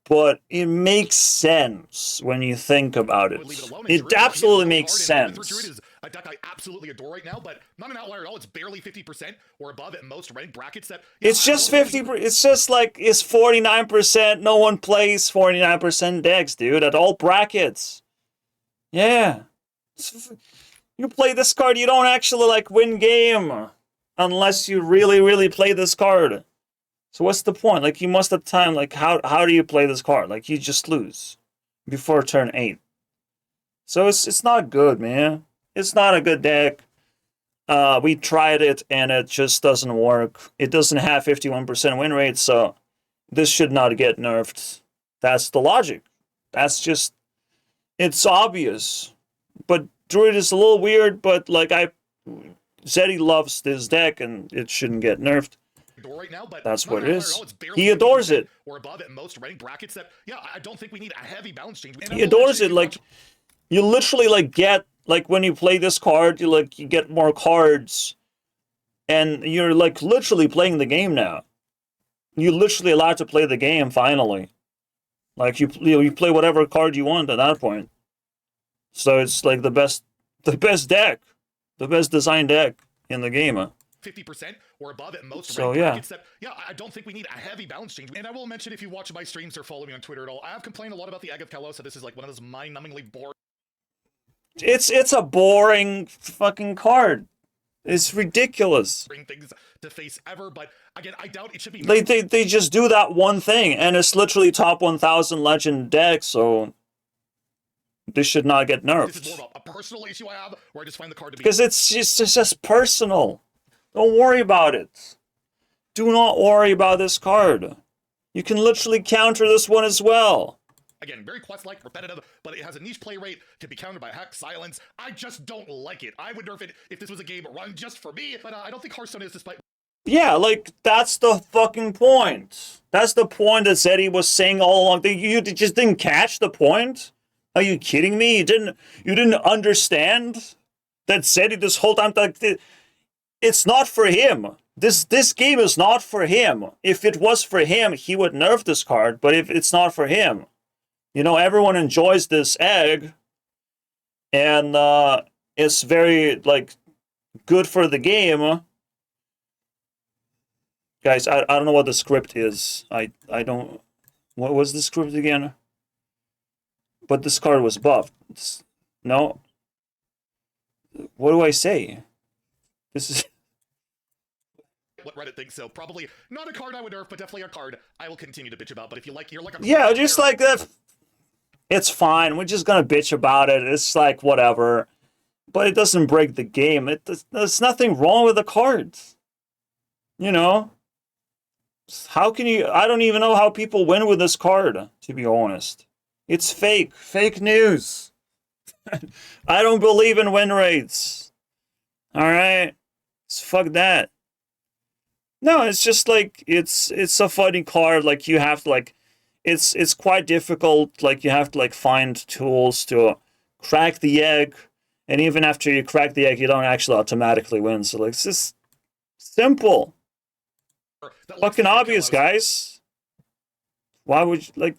But it makes sense when you think about it. It absolutely makes sense. A deck I absolutely adore right now, but not an outlier at all. It's barely 50% or above at most ranked brackets. That it's just 50. It's just like it's 49%. No one plays 49% decks, dude, at all brackets. Yeah, you play this card, you don't actually like win game unless you really play this card. So what's the point? Like, you must have time, like, how do you play this card? Like, you just lose before turn 8. So it's not good, man. It's not a good deck. We tried it, and it just doesn't work. It doesn't have 51% win rate, so this should not get nerfed. That's the logic. That's just... It's obvious. But Druid is a little weird, but, like, Zeddy loves this deck, and it shouldn't get nerfed. Right now, but that's what it is. He adores it. Or above at most ranked brackets that, yeah, I don't think we need a heavy balance change. He adores it. Like, you literally like get, like, when you play this card, you get more cards, and you're like literally playing the game now. You're literally allowed to play the game finally. Like, you play whatever card you want at that point. So it's like the best deck, the best designed deck in the game. 50% or above at most. So yeah. I don't think we need a heavy balance change. And I will mention, if you watch my streams or follow me on Twitter at all, I have complained a lot about the Egg of Kalos, so this is like one of those mind-numbingly boring. it's a boring fucking card. It's ridiculous. Bring things to face ever, but again, I doubt it should be. They just do that one thing, and it's literally top 1,000 legend deck, so this should not get nerfed. This is more of a personal issue I have, where I just find the card to be. Because it's just personal. Don't worry about it. Do not worry about this card. You can literally counter this one as well. Again, very quest-like, repetitive, but it has a niche play rate, can be countered by Hex, Silence. I just don't like it. I would nerf it if this was a game run just for me, but I don't think Hearthstone is, despite... Yeah, like, that's the fucking point. That's the point that Zeddy was saying all along. You just didn't catch the point? Are you kidding me? You didn't understand that Zeddy this whole time, like, it's not for him. This game is not for him. If it was for him, he would nerf this card, but if it's not for him, you know, everyone enjoys this egg, and it's very, like, good for the game. Guys, I don't know what the script is. I don't... What was the script again? But this card was buffed. No? What do I say? This is... What Reddit thinks, so probably not a card I would nerf, but definitely a card I will continue to bitch about. But if you're like a... Yeah, just like that... It's fine. We're just gonna bitch about it. It's like, whatever. But it doesn't break the game. There's nothing wrong with the cards. You know? How can you... I don't even know how people win with this card, to be honest. It's fake. Fake news. I don't believe in win rates. Alright? Fuck that. No, it's just like... It's a funny card. Like, you have to, like... It's quite difficult, like, you have to, like, find tools to crack the egg, and even after you crack the egg, you don't actually automatically win, so, like, it's just simple. Fucking obvious, guys. Why would you, like,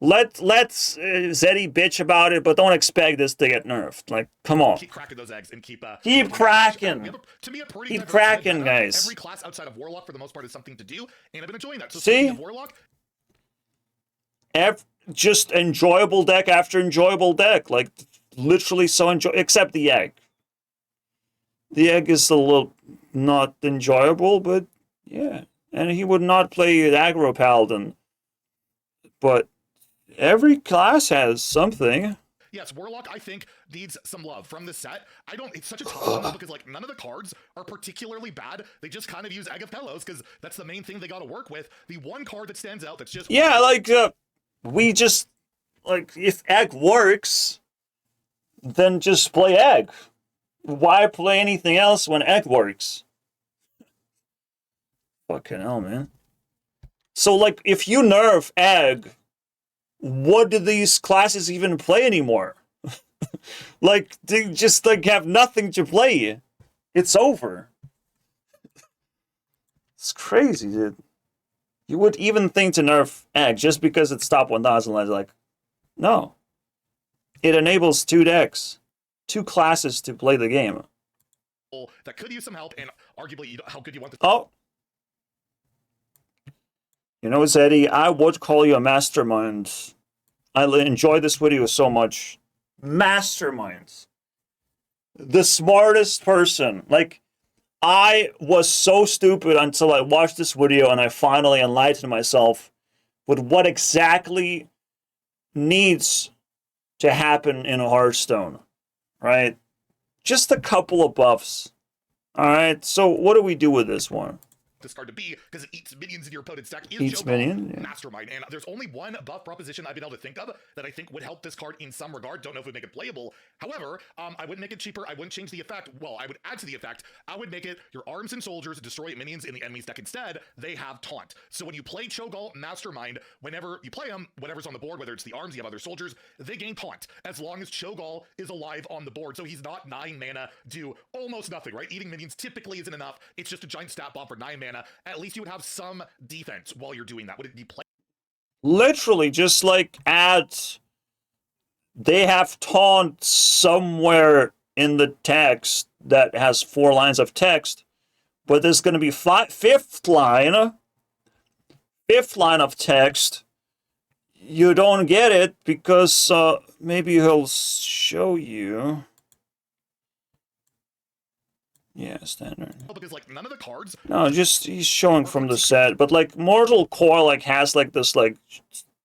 let Zeddy bitch about it, but don't expect this to get nerfed. Like, come on. Keep cracking those eggs and keep cracking. To me, a pretty keep cracking, guys. Every class outside of Warlock, for the most part, is something to do, and I've been enjoying that. So see? Warlock... Just enjoyable deck after enjoyable deck. Like, literally so except the egg. The egg is a little not enjoyable, but yeah. And he would not play aggro paladin. But every class has something. Yes, Warlock, I think, needs some love from this set. It's such a tough one because, like, none of the cards are particularly bad. They just kind of use Egg of Telos because that's the main thing they got to work with. The one card that stands out that's just... Yeah, like, we just, like, if egg works, then just play egg. Why play anything else when egg works? Fucking hell, man. So, like, if you nerf egg, what do these classes even play anymore? Like, they just, like, have nothing to play. It's over. It's crazy, dude. You would even think to nerf egg just because it's top 1,000. Like, no. It enables 2 decks, 2 classes to play the game. That could use some help, and arguably, how good you want this. Oh. You know, Zeddy, I would call you a mastermind. I enjoy this video so much. Mastermind. The smartest person. Like, I was so stupid until I watched this video and I finally enlightened myself with what exactly needs to happen in Hearthstone, right? Just a couple of buffs. Alright, so what do we do with this one? This card to be because it eats minions in your opponent's deck. Eats minion, yeah. Mastermind, and there's only one buff proposition I've been able to think of that I think would help this card in some regard. Don't know if it would make it playable. However, I wouldn't make it cheaper. I wouldn't change the effect. Well, I would add to the effect. I would make it your arms and soldiers destroy minions in the enemy's deck instead. They have taunt. So when you play Cho'Gall Mastermind, whenever you play them, whatever's on the board, whether it's the arms, you have other soldiers, they gain taunt as long as Cho'Gall is alive on the board. So he's not 9 mana, do almost nothing, right? Eating minions typically isn't enough. It's just a giant stat bomb for 9 mana. At least you would have some defense while you're doing that. Would it be play? Literally, just like they have taunt somewhere in the text that has 4 lines of text, but there's going to be fifth line of text. You don't get it because maybe he'll show you. Yeah, standard. Because like none of the cards. No, just he's showing from the set, but like Mortal Core like has like this like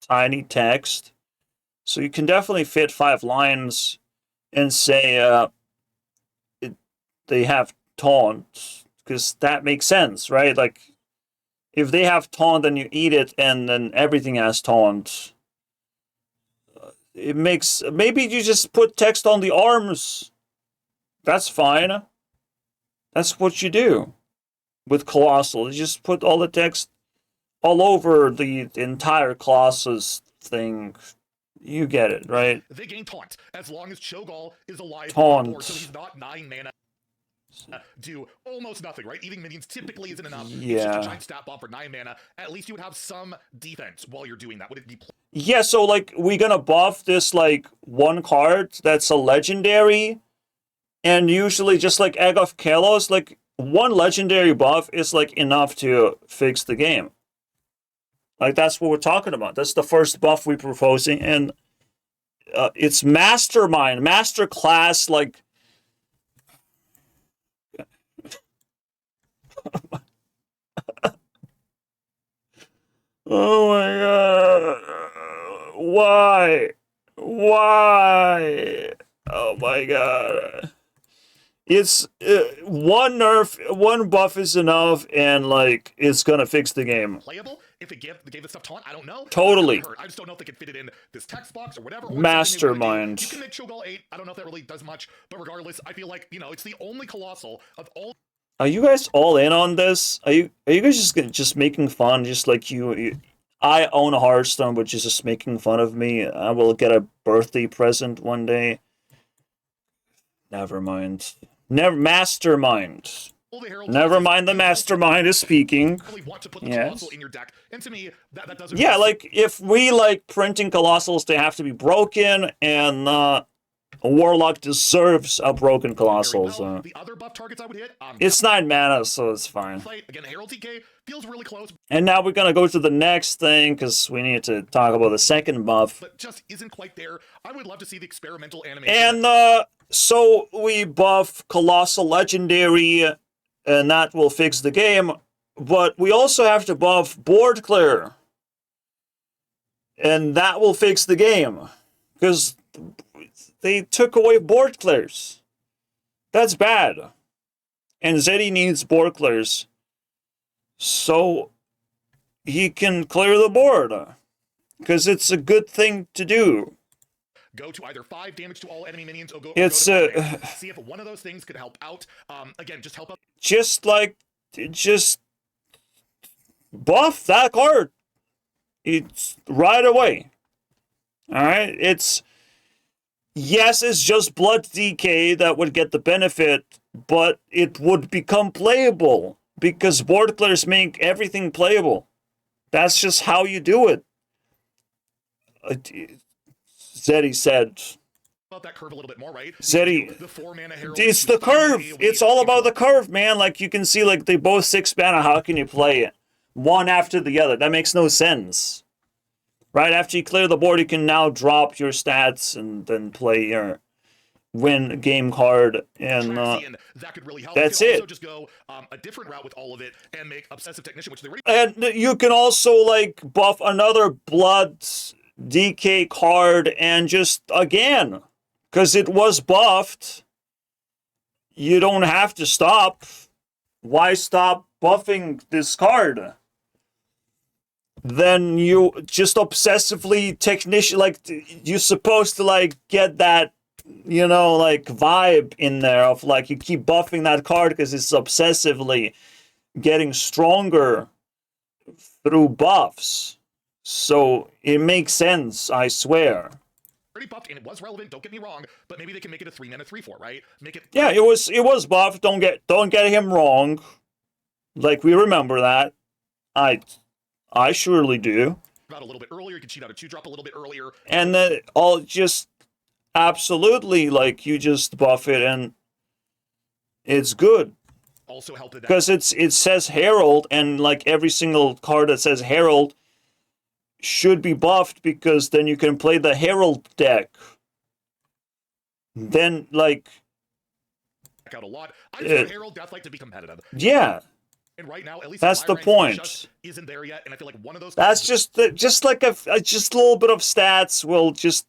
tiny text, so you can definitely fit 5 lines and say they have taunt, because that makes sense, right? Like if they have taunt and you eat it and then everything has taunt, it makes, maybe you just put text on the arms. That's fine. That's what you do with Colossal. You just put all the text all over the entire Colossus thing. You get it, right? They gain taunt as long as Cho'Gall is alive. Taunt. So he's not 9 mana. Do almost nothing, right? Eating minions typically isn't enough. Yeah. It's just a giant stat bomb for 9 mana. At least you would have some defense while you're doing that. Would it be? Yeah, so like we're gonna buff this like one card that's a legendary, and usually just like Egg of Kalos, like one legendary buff is like enough to fix the game. Like that's what we're talking about. That's the first buff we're proposing, and it's Mastermind, Master Class, like. Oh my god. Why? Why? Oh my god. It's one buff is enough, and like it's gonna fix the game. Playable if it gave the stuff taunt. I don't know. Totally. I just don't know if they can fit it in this text box or whatever. Mastermind. You can make Cho'Gall 8. I don't know if that really does much, but regardless, I feel like it's the only Colossal of all. Are you guys all in on this? Are you guys just making fun? Just like I own a Hearthstone, which is just making fun of me. I will get a birthday present one day. Never mind. Mastermind. Never mind, the mastermind is speaking. Really want to put the Yes. Colossal in your deck, and to me, that doesn't. Yeah, like if we like printing Colossals, they have to be broken, and a Warlock deserves a broken Colossal. Well. So. The other buff targets I would hit. It's 9 mana, so it's fine. Again, Herald TK feels really close. And now we're gonna go to the next thing, because we need to talk about the second buff. But just isn't quite there. I would love to see the experimental animation. And so we buff Colossal Legendary, and that will fix the game. But we also have to buff Board Clear, and that will fix the game, because they took away board clears. That's bad. And Zeddy needs board clears, so he can clear the board, because it's a good thing to do. Go to either 5 damage to all enemy minions, or go. It's go to see if one of those things could help out. Again, just help out. Just buff that card. It's right away. All right. Yes, it's just blood DK that would get the benefit, but it would become playable, because board clears make everything playable. That's just how you do it. Zeddy said. About that curve a little bit more, right? Zeddy, the 4 mana Herald. it's the curve. It's all about the curve, man. Like you can see, like they both 6 mana. How can you play it one after the other? That makes no sense. Right after you clear the board, you can now drop your stats and then play your win game card, and that could really help. That's you can it. Also just go a different route with all of it and make Obsessive Technician, which they already. And you can also like buff another blood DK card, and just again, because it was buffed, you don't have to stop. Why stop buffing this card? Then you just obsessively technician, like you're supposed to like get that, like vibe in there of like you keep buffing that card because it's obsessively getting stronger through buffs. So it makes sense, I swear. Already buffed, and it was relevant. Don't get me wrong, but maybe they can make it a 3 mana 3/4, right? Make it. Yeah, it was buffed. Don't get him wrong. Like we remember that. I surely do. Out a little bit earlier, you can cheat out a 2-drop a little bit earlier. And then all just absolutely like you just buff it and it's good. Also help it because it says Herald, and like every single card that says Herald should be buffed, because then you can play the Herald deck then like out a lot. I just want Herald Deathlight to be competitive. Yeah. And right now, at least that's the point. Just isn't there yet, and I feel like one of those. That's just like a little bit of stats will just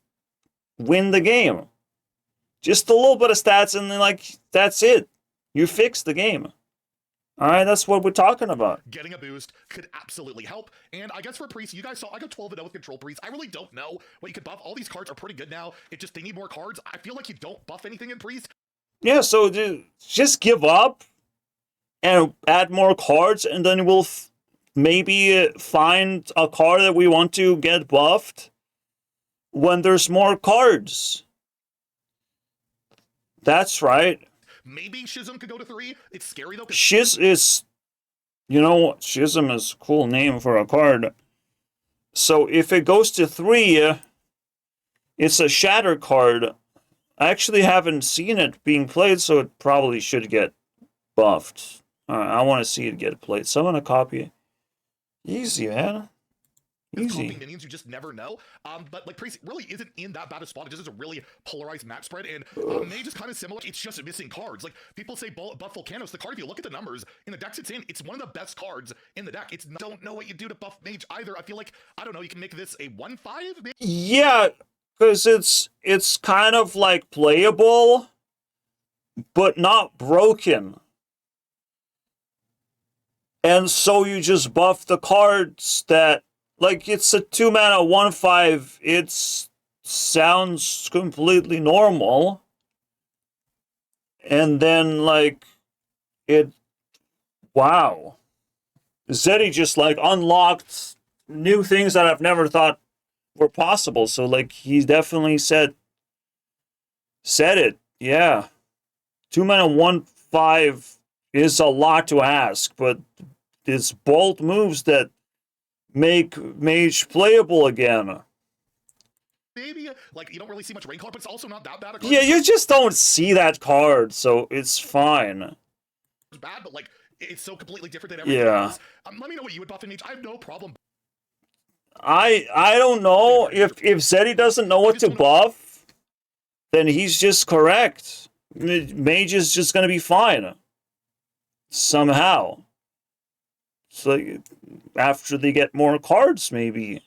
win the game. Just a little bit of stats, and then like that's it. You fix the game. All right, that's what we're talking about. Getting a boost could absolutely help. And I guess for Priest, you guys saw I got 12-0 with Control Priest. I really don't know what you could buff. All these cards are pretty good now. It just, they need more cards. I feel like you don't buff anything in Priest. Yeah, so just give up and add more cards, and then we'll maybe find a card that we want to get buffed when there's more cards. That's right. Maybe Schism could go to 3. It's scary though. Schism is, Schism is a cool name for a card. So if it goes to 3, it's a Shatter card. I actually haven't seen it being played, so it probably should get buffed. I want to see it get played. So I'm gonna copy it. Easy, man. Easy. Minions, you just never know. But like Priest really isn't in that bad a spot. It just is a really polarized map spread, and Mage is kind of similar. It's just missing cards. Like people say, buff Volcanos. The card, if you look at the numbers in the decks it's in, it's one of the best cards in the deck. It's don't know what you do to buff Mage either. I feel like I don't know. You can make this a 1/5. Yeah, because it's kind of like playable, but not broken. And so you just buff the cards that. Like, it's a 2-mana 1/5. It sounds completely normal. And then, like, wow. Zeddy just, like, unlocked new things that I've never thought were possible. So, like, he definitely said it. Yeah. 2-mana 1/5 is a lot to ask, but it's bold moves that make Mage playable again. Maybe, like, you don't really see much rain card, but it's also not that bad. Yeah, you just don't see that card, so it's fine. It's bad, but, like, it's so completely different than everything else. Let me know what you would buff in Mage. I have no problem. I don't know. If Zeddy doesn't know what to buff, then he's just correct. Mage is just going to be fine. Somehow. It's like, after they get more cards, maybe.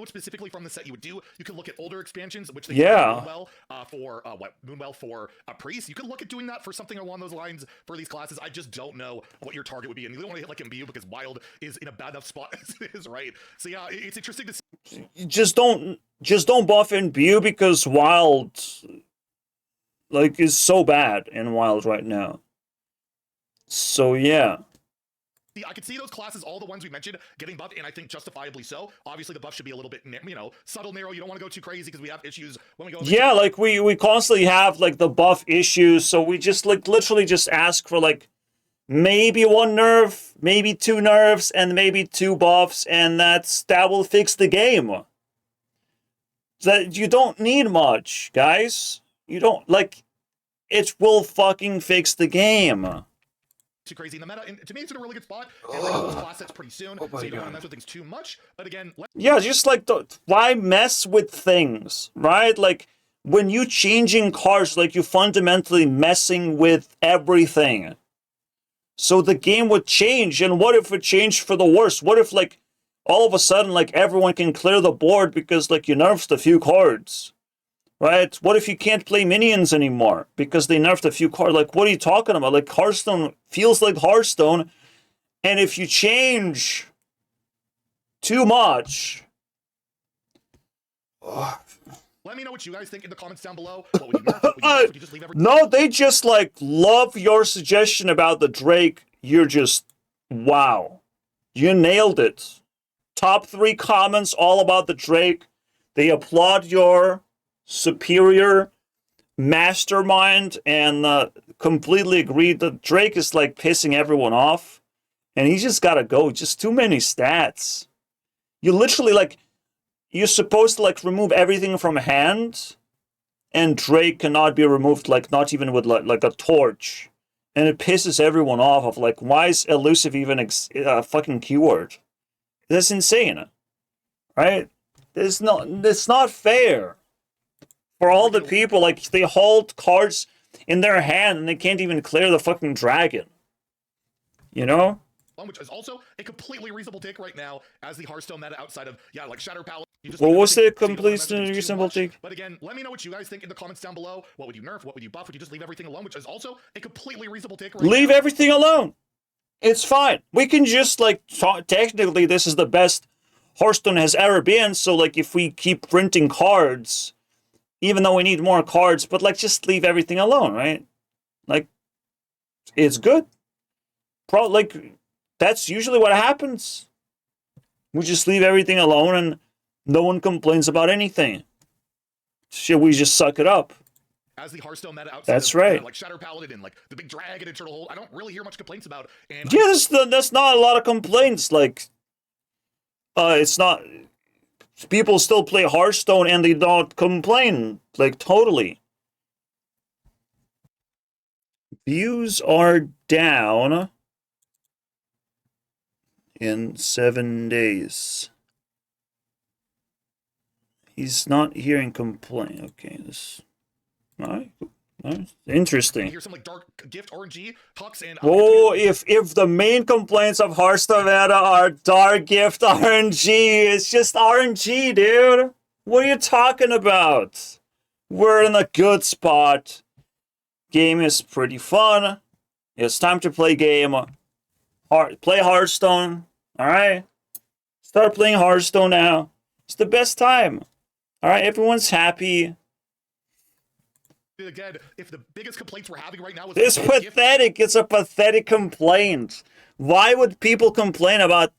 Specifically from the set you would do, you could look at older expansions, which they Moonwell for Moonwell for a Priest. You could look at doing that for something along those lines for these classes. I just don't know what your target would be, and you don't want to hit like Imbue because Wild is in a bad enough spot as it is, right? So yeah, it's interesting to see. Just don't buff Imbue because Wild like is so bad in Wild right now. So yeah. I could see those classes, all the ones we mentioned, getting buffed, and I think justifiably so. Obviously, the buff should be a little bit, subtle, narrow. You don't want to go too crazy because we have issues when we go. Yeah, like we constantly have like the buff issues, so we just like literally just ask for like maybe 1 nerf, maybe 2 nerfs, and maybe 2 buffs, and that will fix the game. That you don't need much, guys. You don't like. It will fucking fix the game. Too crazy in the meta, and to me it's in a really good spot, and like those class sets pretty soon, so you don't want to mess with things too much, but again... Yeah, just like, why mess with things, right? Like, when you changing cards, like, you fundamentally messing with everything. So the game would change, and what if it changed for the worse? What if, like, all of a sudden, like, everyone can clear the board because, like, you nerfed a few cards? Right? What if you can't play minions anymore because they nerfed a few cards? Like, what are you talking about? Like, Hearthstone feels like Hearthstone, and if you change too much... Let me know what you guys think in the comments down below. What would you nerf? Would you just leave everything? No, they just, like, love your suggestion about the Drake. You're just... Wow. You nailed it. Top 3 comments all about the Drake. They applaud your... superior mastermind and completely agreed that Drake is like pissing everyone off and he's just gotta go. Just too many stats. You literally like, you're supposed to like remove everything from hand and Drake cannot be removed, like not even with like a torch, and it pisses everyone off of like, why is elusive even a fucking keyword? That's insane, right? It's not fair For all the people, like, they hold cards in their hand and they can't even clear the fucking dragon. You know? Which is also a completely reasonable take right now as the Hearthstone meta outside of, yeah, like Shatter Palace. What was the complete reasonable take? But again, let me know what you guys think in the comments down below. What would you nerf? What would you buff? Would you just leave everything alone? Which is also a completely reasonable take right now. Leave everything alone. It's fine. We can just, like, technically this is the best Hearthstone has ever been, so, like, if we keep printing cards, even though we need more cards, but, like, just leave everything alone, right? Like, it's good. That's usually what happens. We just leave everything alone and no one complains about anything. Shit, we just suck it up. As the Hearthstone meta outside That's of, right. Like Shatter Paladin and like the big dragon and Turtle Hold, I don't really hear much complaints about. And yeah, that's not a lot of complaints. Like, it's not. People still play Hearthstone and they don't complain. Like, totally. Views are down in 7 days. He's not hearing complaint. Okay, this. All right. Interesting. Here's some like dark gift RNG Hux and. Oh, if the main complaints of Hearthstone meta are dark gift RNG, it's just RNG, dude. What are you talking about? We're in a good spot. Game is pretty fun. It's time to play game. Play Hearthstone. All right. Start playing Hearthstone now. It's the best time. All right. Everyone's happy. Again, if the biggest complaints we're having right now is it's pathetic. It's a pathetic complaint. Why would people complain about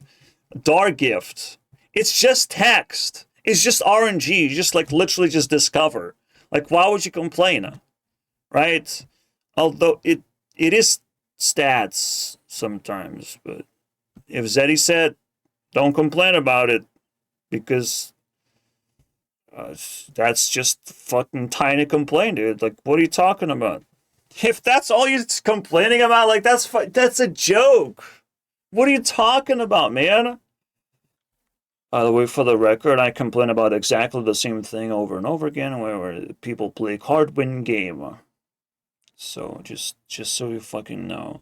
Dark Gift? It's just text. It's just RNG. You just like literally just discover. Like, why would you complain? Right? Although it is stats sometimes, but if Zeddy said, don't complain about it because that's just fucking tiny complaint, dude. Like, what are you talking about? If that's all you're complaining about, like, that's a joke. What are you talking about, man? By the way, for the record, I complain about exactly the same thing over and over again where people play card win game. So, just so you fucking know.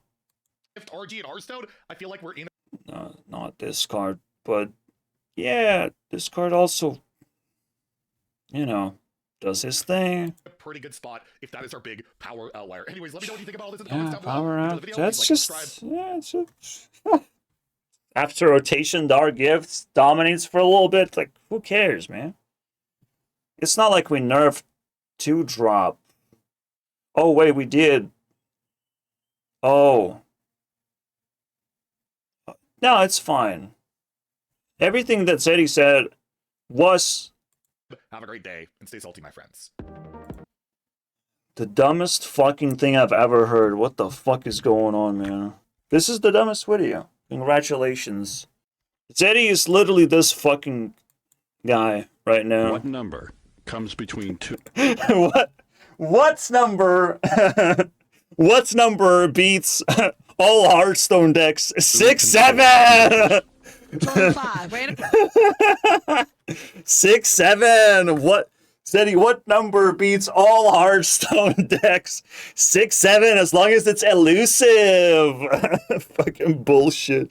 If RG and Hearthstone, I feel like we're in. Not this card, but yeah, this card also, you know, does his thing. A pretty good spot if that is our big power outlier. Anyways, let me know what you think about all this in the comments down below. Power out. Video, That's like, just subscribe. yeah. It's just, after rotation, Dark Gifts dominates for a little bit. Like, who cares, man? It's not like we nerfed 2-drop. Oh wait, we did. Oh. No, it's fine. Everything that Zeddy said was... Have a great day, and stay salty, my friends. The dumbest fucking thing I've ever heard. What the fuck is going on, man? This is the dumbest video. Congratulations. Zeddy is literally this fucking guy right now. What number comes between two? What's number... What's number beats all Hearthstone decks? 6, 7! 5, wait 6, 7. What, Zeddy? What number beats all Hearthstone decks? 6, 7. As long as it's elusive. Fucking bullshit.